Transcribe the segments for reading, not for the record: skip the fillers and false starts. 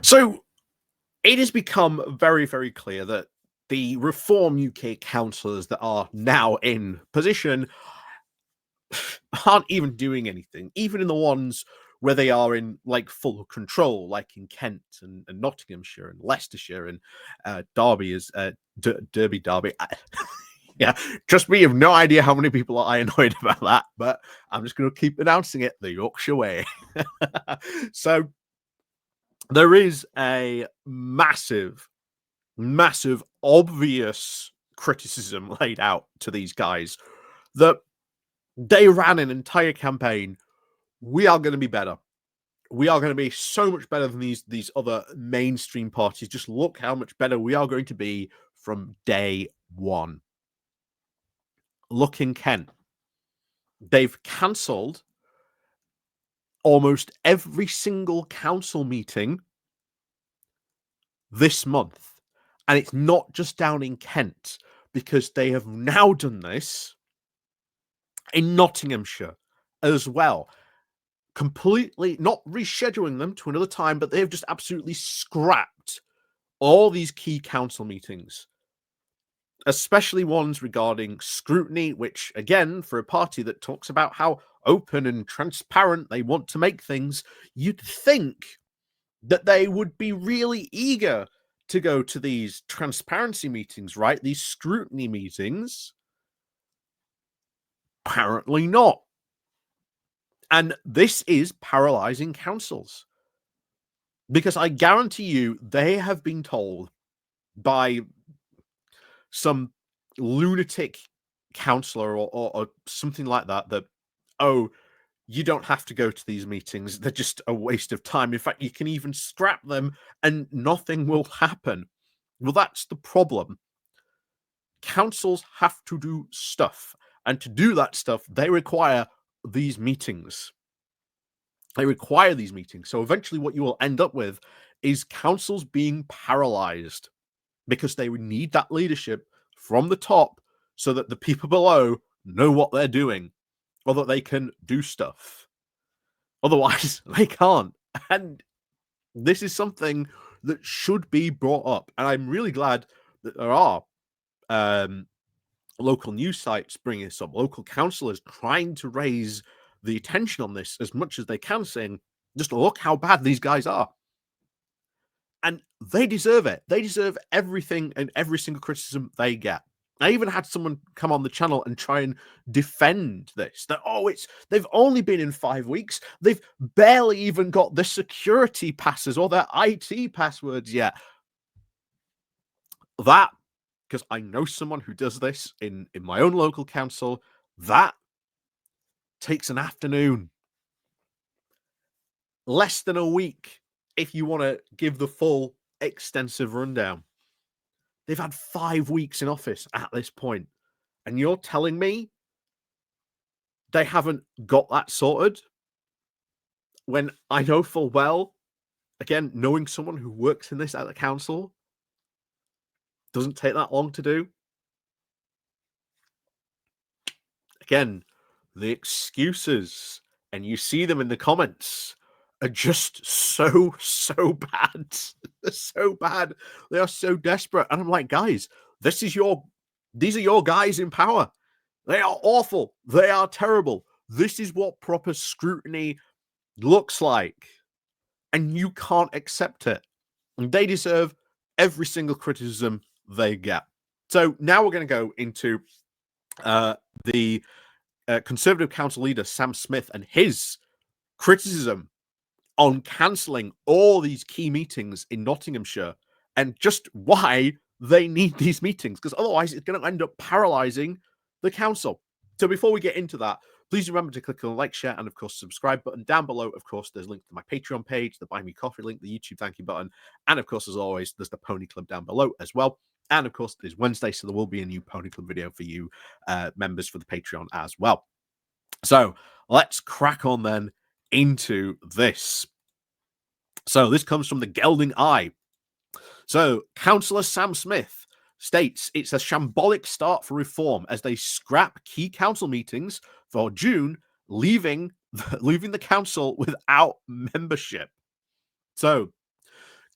So it has become very, very clear that the Reform UK councillors that are now in position aren't even doing anything, even in the ones where they are in like full control, like in Kent and Nottinghamshire and Leicestershire and Derby is Derby. Yeah, trust me, you have no idea how many people are annoyed about that, but I'm just going to keep announcing it the Yorkshire way. So there is a massive, obvious criticism laid out to these guys that they ran an entire campaign. We are going to be better. We are going to be so much better than these other mainstream parties. Just look how much better we are going to be from day one. Look in Kent. They've cancelled almost every single council meeting this month. And it's not just down in Kent, because they have now done this in Nottinghamshire as well. Completely not rescheduling them to another time, but they have just absolutely scrapped all these key council meetings, especially ones regarding scrutiny, which, again, for a party that talks about how open and transparent they want to make things, you'd think that they would be really eager to go to these transparency meetings, right? These scrutiny meetings. Apparently not. And this is paralyzing councils, because I guarantee you they have been told by some lunatic councillor or something like that, oh, you don't have to go to these meetings. They're just a waste of time. In fact, you can even scrap them and nothing will happen. Well, that's the problem. Councils have to do stuff. And to do that stuff, they require these meetings. They require these meetings. So eventually what you will end up with is councils being paralyzed, because they would need that leadership from the top so that the people below know what they're doing, or that they can do stuff. Otherwise, they can't. And this is something that should be brought up. And I'm really glad that there are local news sites bringing this up, local councillors trying to raise the attention on this as much as they can, saying, just look how bad these guys are. And they deserve it. They deserve everything and every single criticism they get. I even had someone come on the channel and try and defend this. That, they've only been in 5 weeks. They've barely even got the security passes or their IT passwords yet. That, because I know someone who does this in my own local council, that takes an afternoon. Less than a week if you want to give the full extensive rundown. They've had 5 weeks in office at this point, and you're telling me they haven't got that sorted, when I know full well, again, knowing someone who works in this at the council, doesn't take that long to do. Again, the excuses, and you see them in the comments, are just so bad. They're so bad. They are so desperate. And I'm like, guys, these are your guys in power. They are awful. They are terrible. This is what proper scrutiny looks like. And you can't accept it. And they deserve every single criticism they get. So now we're going to go into the Conservative Council leader, Sam Smith, and his criticism on cancelling all these key meetings in Nottinghamshire, and just why they need these meetings, because otherwise it's going to end up paralysing the council. So before we get into that, please remember to click on the like, share, and of course subscribe button down below. Of course, there's a link to my Patreon page, the Buy Me Coffee link, the YouTube thank you button, and of course, as always, there's the Pony Club down below as well. And of course, it's Wednesday, so there will be a new Pony Club video for you members for the Patreon as well. So let's crack on then into this. So this comes from the Gelding Eye. So Councillor Sam Smith states it's a shambolic start for reform as they scrap key council meetings for June, leaving the council without membership. So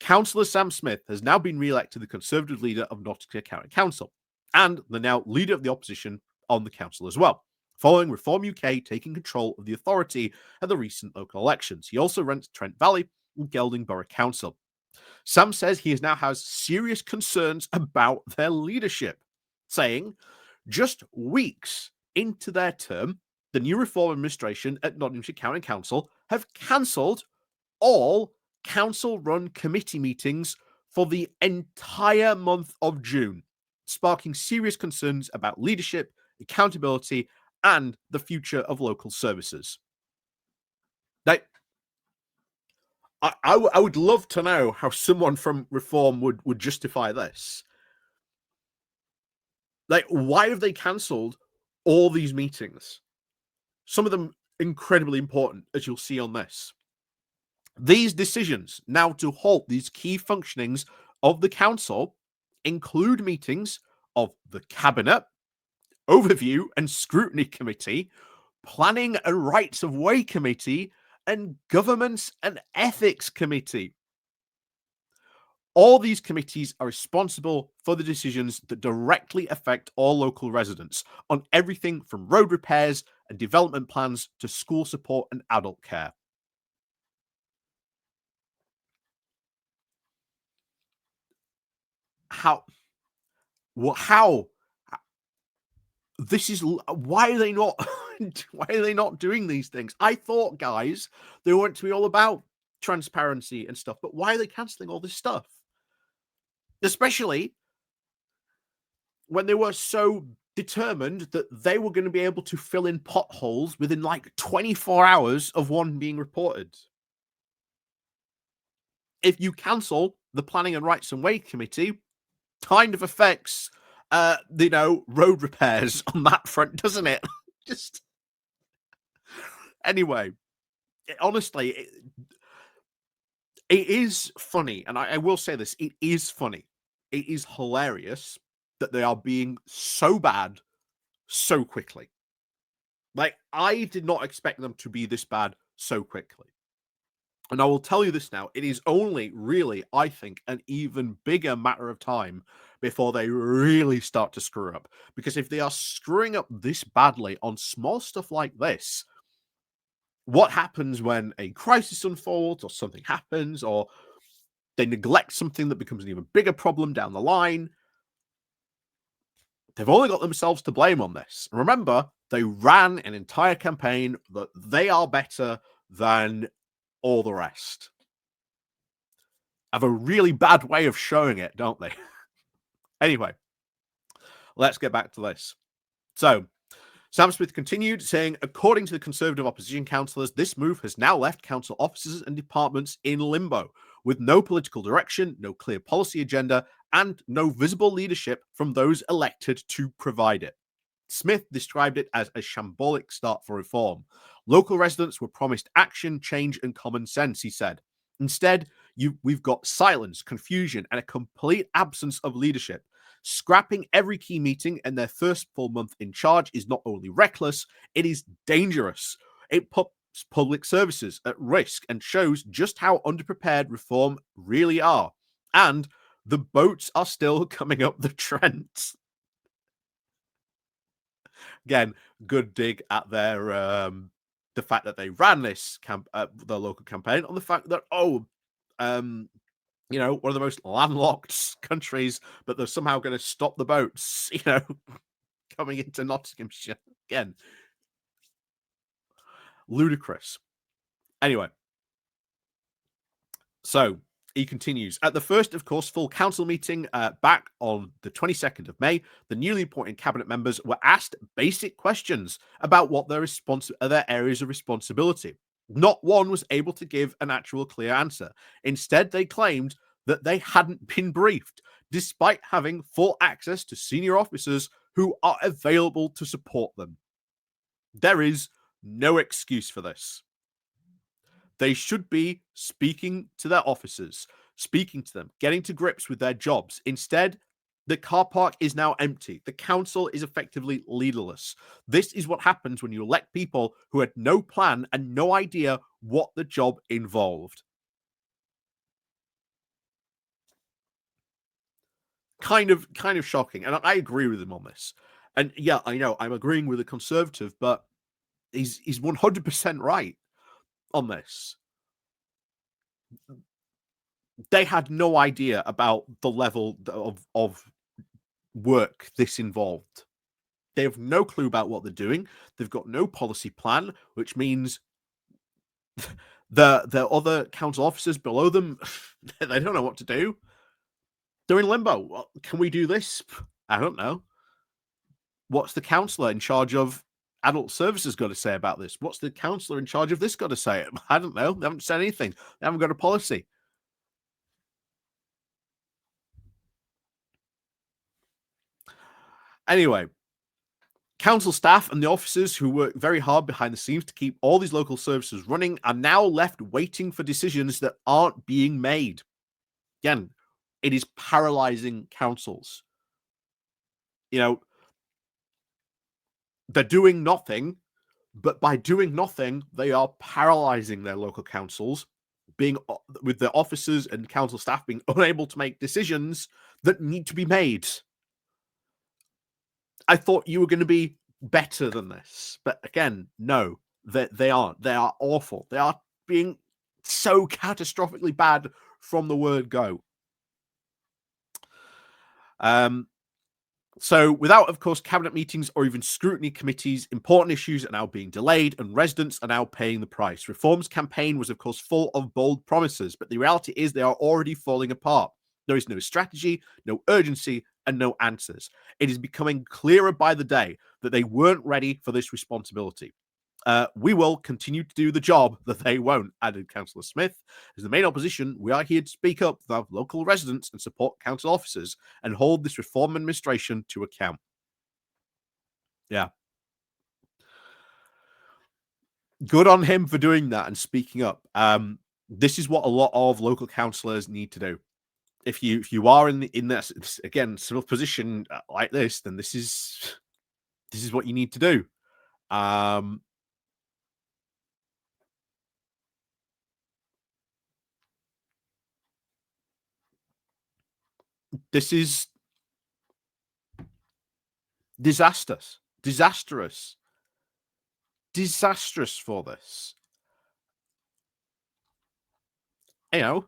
Councillor Sam Smith has now been re-elected the Conservative leader of Nottinghamshire County Council, and the now leader of the opposition on the council as well, following Reform UK taking control of the authority at the recent local elections. He also runs Trent Valley and Gelding Borough Council. Sam says he now has serious concerns about their leadership, saying, just weeks into their term, the new Reform administration at Nottinghamshire County Council have cancelled all council-run committee meetings for the entire month of June, sparking serious concerns about leadership, accountability, and the future of local services. I would love to know how someone from Reform would justify this. Like, why have they cancelled all these meetings? Some of them incredibly important, as you'll see on this. These decisions now to halt these key functionings of the council include meetings of the Cabinet, Overview and Scrutiny Committee, Planning and Rights of Way Committee, and Governance and Ethics Committee. All these committees are responsible for the decisions that directly affect all local residents on everything from road repairs and development plans to school support and adult care. How? This is why are they not why are they not doing these things? I thought, guys, they weren't to be all about transparency and stuff, but why are they canceling all this stuff? Especially when they were so determined that they were going to be able to fill in potholes within like 24 hours of one being reported. If you cancel the Planning and Rights and Way Committee, kind of affects road repairs on that front, doesn't it? Just anyway, honestly, it is funny, and I will say this: it is funny, it is hilarious that they are being so bad so quickly. Like, I did not expect them to be this bad so quickly. And I will tell you this now, it is only really, I think, an even bigger matter of time before they really start to screw up. Because if they are screwing up this badly on small stuff like this, what happens when a crisis unfolds or something happens or they neglect something that becomes an even bigger problem down the line? They've only got themselves to blame on this. Remember, they ran an entire campaign that they are better than all the rest. Have a really bad way of showing it, don't they? Anyway, let's get back to this. So, Sam Smith continued, saying, according to the Conservative opposition councillors, this move has now left council offices and departments in limbo, with no political direction, no clear policy agenda, and no visible leadership from those elected to provide it. Smith described it as a shambolic start for reform. Local residents were promised action, change, and common sense, he said. Instead, we've got silence, confusion, and a complete absence of leadership. Scrapping every key meeting in their first full month in charge is not only reckless, it is dangerous. It puts public services at risk and shows just how underprepared reform really are. And the boats are still coming up the Trent. Again, good dig at their the fact that they ran this the local campaign on the fact that one of the most landlocked countries, but they're somehow going to stop the boats, coming into Nottinghamshire. Again, ludicrous. Anyway, so he continues. At the first, of course, full council meeting back on the 22nd of May, the newly appointed cabinet members were asked basic questions about what their areas of responsibility. Not one was able to give an actual clear answer. Instead, they claimed that they hadn't been briefed, despite having full access to senior officers who are available to support them. There is no excuse for this. They should be speaking to their officers, speaking to them, getting to grips with their jobs. Instead, the car park is now empty. The council is effectively leaderless. This is what happens when you elect people who had no plan and no idea what the job involved. kind of shocking. And I agree with him on this. And yeah, I know I'm agreeing with a Conservative, but he's 100% right on this. They had no idea about the level of work this involved. They have no clue about what they're doing. They've got no policy plan, which means the other council officers below them, they don't know what to do. They're in limbo. Well, can we do this? I don't know. What's the councillor in charge of adult services got to say about this? What's the councillor in charge of this got to say? I don't know. They haven't said anything. They haven't got a policy. Anyway, council staff and the officers who work very hard behind the scenes to keep all these local services running are now left waiting for decisions that aren't being made. Again, it is paralyzing councils. You know, they're doing nothing, but by doing nothing, they are paralyzing their local councils, being with the officers and council staff being unable to make decisions that need to be made. I thought you were going to be better than this, but again, no, they aren't. They are awful. They are being so catastrophically bad from the word go. So without, of course, cabinet meetings or even scrutiny committees, important issues are now being delayed and residents are now paying the price. Reform's campaign was, of course, full of bold promises, but the reality is they are already falling apart. There is no strategy, no urgency, and no answers. It is becoming clearer by the day that they weren't ready for this responsibility. We will continue to do the job that they won't, added Councillor Smith. As the main opposition, we are here to speak up for our local residents and support council officers and hold this reform administration to account. Yeah. Good on him for doing that and speaking up. This is what a lot of local councillors need to do. If you are in this again sort of position like this, then this is what you need to do. This is disastrous for this. You know,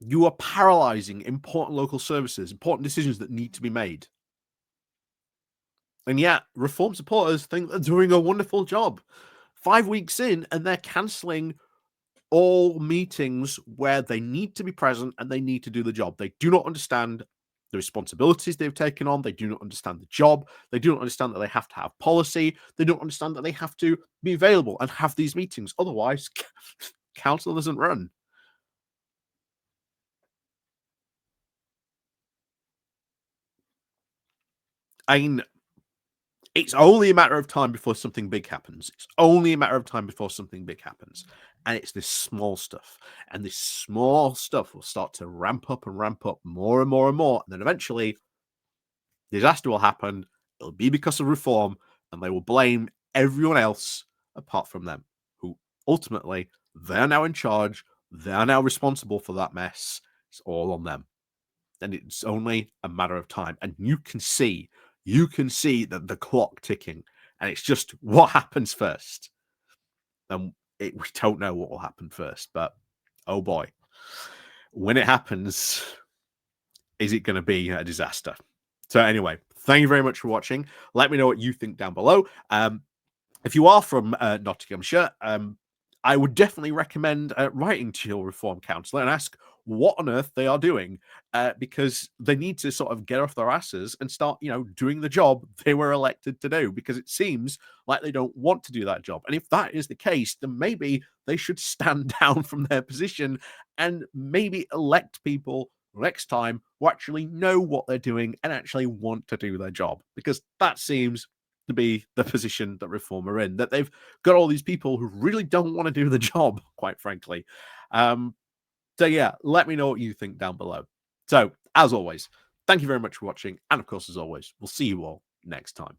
you are paralyzing important local services, important decisions that need to be made. And yet, reform supporters think they're doing a wonderful job. 5 weeks in, and they're cancelling all meetings where they need to be present and they need to do the job. They do not understand the responsibilities they've taken on. They do not understand the job. They do not understand that they have to have policy. They don't understand that they have to be available and have these meetings. Otherwise, council doesn't run. I mean, it's only a matter of time before something big happens. It's only a matter of time before something big happens. And it's this small stuff. And this small stuff will start to ramp up more and more and more. And then eventually, disaster will happen. It'll be because of reform. And they will blame everyone else apart from them, who ultimately, they're now in charge. They're now responsible for that mess. It's all on them. And it's only a matter of time. And you can see that the clock ticking, and it's just what happens first. And we don't know what will happen first, but oh boy, when it happens, is it going to be a disaster? So anyway, thank you very much for watching. Let me know what you think down below. If you are from Nottinghamshire, I would definitely recommend writing to your reform councillor and ask what on earth they are doing, because they need to sort of get off their asses and start, doing the job they were elected to do, because it seems like they don't want to do that job. And if that is the case, then maybe they should stand down from their position and maybe elect people next time who actually know what they're doing and actually want to do their job, because that seems to be the position that Reform are in, that they've got all these people who really don't want to do the job, quite frankly. So yeah, let me know what you think down below. So as always, thank you very much for watching. And of course, as always, we'll see you all next time.